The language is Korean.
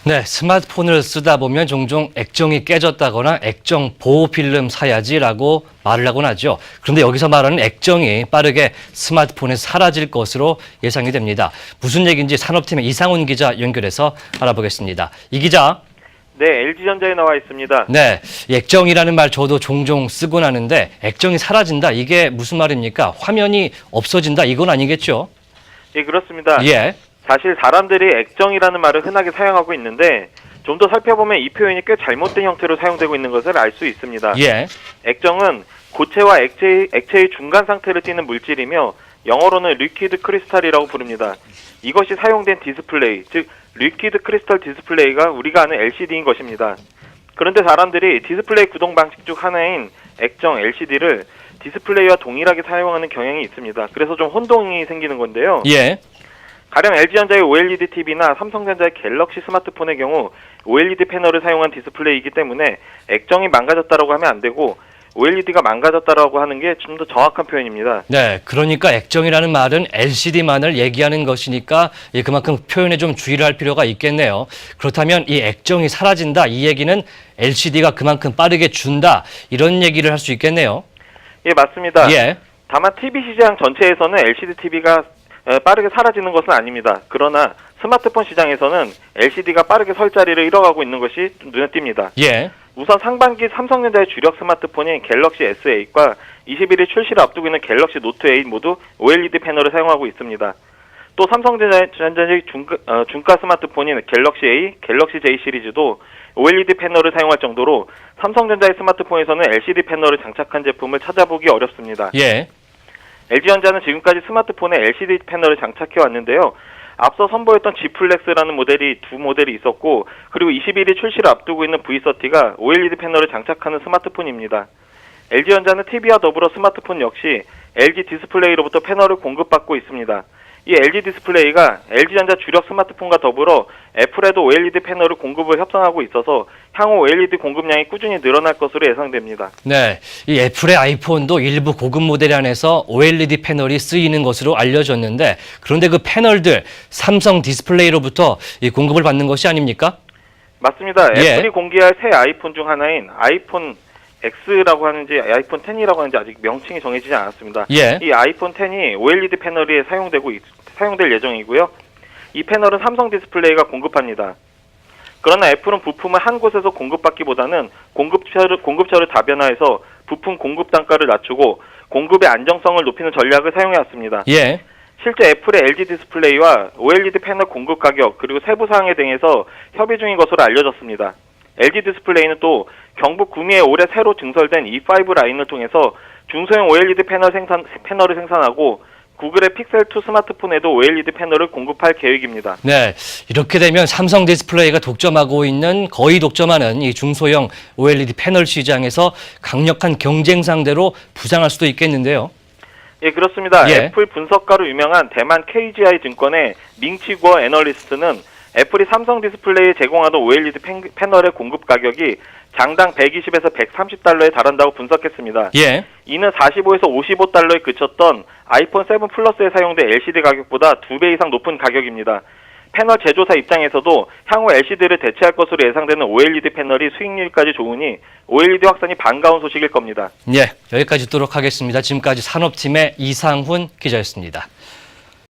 네, 스마트폰을 쓰다 보면 종종 액정이 깨졌다거나 액정 보호 필름 사야지라고 말을 하곤 하죠. 그런데 여기서 말하는 액정이 빠르게 스마트폰에 사라질 것으로 예상이 됩니다. 무슨 얘기인지 산업팀의 이상훈 기자 연결해서 알아보겠습니다. 이 기자. 네, LG전자에 나와 있습니다. 네, 이 액정이라는 말 저도 종종 쓰곤 하는데 액정이 사라진다, 이게 무슨 말입니까? 화면이 없어진다, 이건 아니겠죠? 예, 그렇습니다. 예. 사실 사람들이 액정이라는 말을 흔하게 사용하고 있는데 좀 더 살펴보면 이 표현이 꽤 잘못된 형태로 사용되고 있는 것을 알 수 있습니다. 예. 액정은 고체와 액체의 중간 상태를 띠는 물질이며 영어로는 리퀴드 크리스탈이라고 부릅니다. 이것이 사용된 디스플레이, 즉 리퀴드 크리스탈 디스플레이가 우리가 아는 LCD인 것입니다. 그런데 사람들이 디스플레이 구동 방식 중 하나인 액정 LCD를 디스플레이와 동일하게 사용하는 경향이 있습니다. 그래서 좀 혼동이 생기는 건데요. 예. 가령 LG전자의 OLED TV나 삼성전자의 갤럭시 스마트폰의 경우 OLED 패널을 사용한 디스플레이이기 때문에 액정이 망가졌다라고 하면 안 되고 OLED가 망가졌다라고 하는 게 좀 더 정확한 표현입니다. 네, 그러니까 액정이라는 말은 LCD만을 얘기하는 것이니까 그만큼 표현에 좀 주의를 할 필요가 있겠네요. 그렇다면 이 액정이 사라진다, 이 얘기는 LCD가 그만큼 빠르게 준다, 이런 얘기를 할 수 있겠네요. 예, 맞습니다. 예. 다만 TV 시장 전체에서는 LCD TV가 빠르게 사라지는 것은 아닙니다. 그러나 스마트폰 시장에서는 LCD가 빠르게 설 자리를 잃어가고 있는 것이 눈에 띕니다. 예. 우선 상반기 삼성전자의 주력 스마트폰인 갤럭시 S8과 21일 출시를 앞두고 있는 갤럭시 노트 8 모두 OLED 패널을 사용하고 있습니다. 또 삼성전자의 중가 스마트폰인 갤럭시 A, 갤럭시 J 시리즈도 OLED 패널을 사용할 정도로 삼성전자의 스마트폰에서는 LCD 패널을 장착한 제품을 찾아보기 어렵습니다. 예. LG전자는 지금까지 스마트폰에 LCD 패널을 장착해 왔는데요. 앞서 선보였던 G 플렉스라는 모델이 두 모델이 있었고, 그리고 21일 출시를 앞두고 있는 V30가 OLED 패널을 장착하는 스마트폰입니다. LG전자는 TV와 더불어 스마트폰 역시 LG 디스플레이로부터 패널을 공급받고 있습니다. 이 LG 디스플레이가 LG전자 주력 스마트폰과 더불어 애플에도 OLED 패널을 공급을 협상하고 있어서 향후 OLED 공급량이 꾸준히 늘어날 것으로 예상됩니다. 네, 이 애플의 아이폰도 일부 고급 모델 안에서 OLED 패널이 쓰이는 것으로 알려졌는데, 그런데 그 패널들 삼성 디스플레이로부터 이 공급을 받는 것이 아닙니까? 맞습니다. 예. 애플이 공개할 새 아이폰 중 하나인 아이폰 X라고 하는지 아이폰 10이라고 하는지 아직 명칭이 정해지지 않았습니다. 예. 이 아이폰 10이 OLED 패널이 사용될 예정이고요. 이 패널은 삼성 디스플레이가 공급합니다. 그러나 애플은 부품을 한 곳에서 공급받기보다는 공급처를 다변화해서 부품 공급 단가를 낮추고 공급의 안정성을 높이는 전략을 사용해왔습니다. 예. 실제 애플의 LG 디스플레이와 OLED 패널 공급 가격 그리고 세부 사항에 대해서 협의 중인 것으로 알려졌습니다. LG 디스플레이는 또 경북 구미에 올해 새로 증설된 E5 라인을 통해서 중소형 OLED 패널을 생산하고 구글의 픽셀2 스마트폰에도 OLED 패널을 공급할 계획입니다. 네, 이렇게 되면 삼성 디스플레이가 독점하고 있는, 거의 독점하는 이 중소형 OLED 패널 시장에서 강력한 경쟁 상대로 부상할 수도 있겠는데요. 예, 그렇습니다. 예. 애플 분석가로 유명한 대만 KGI 증권의 밍치구어 애널리스트는 애플이 삼성 디스플레이에 제공하던 OLED 패널의 공급 가격이 장당 120에서 130달러에 달한다고 분석했습니다. 예. 이는 45에서 55달러에 그쳤던 아이폰 7 플러스에 사용된 LCD 가격보다 2배 이상 높은 가격입니다. 패널 제조사 입장에서도 향후 LCD를 대체할 것으로 예상되는 OLED 패널이 수익률까지 좋으니 OLED 확산이 반가운 소식일 겁니다. 예, 여기까지 듣도록 하겠습니다. 지금까지 산업팀의 이상훈 기자였습니다.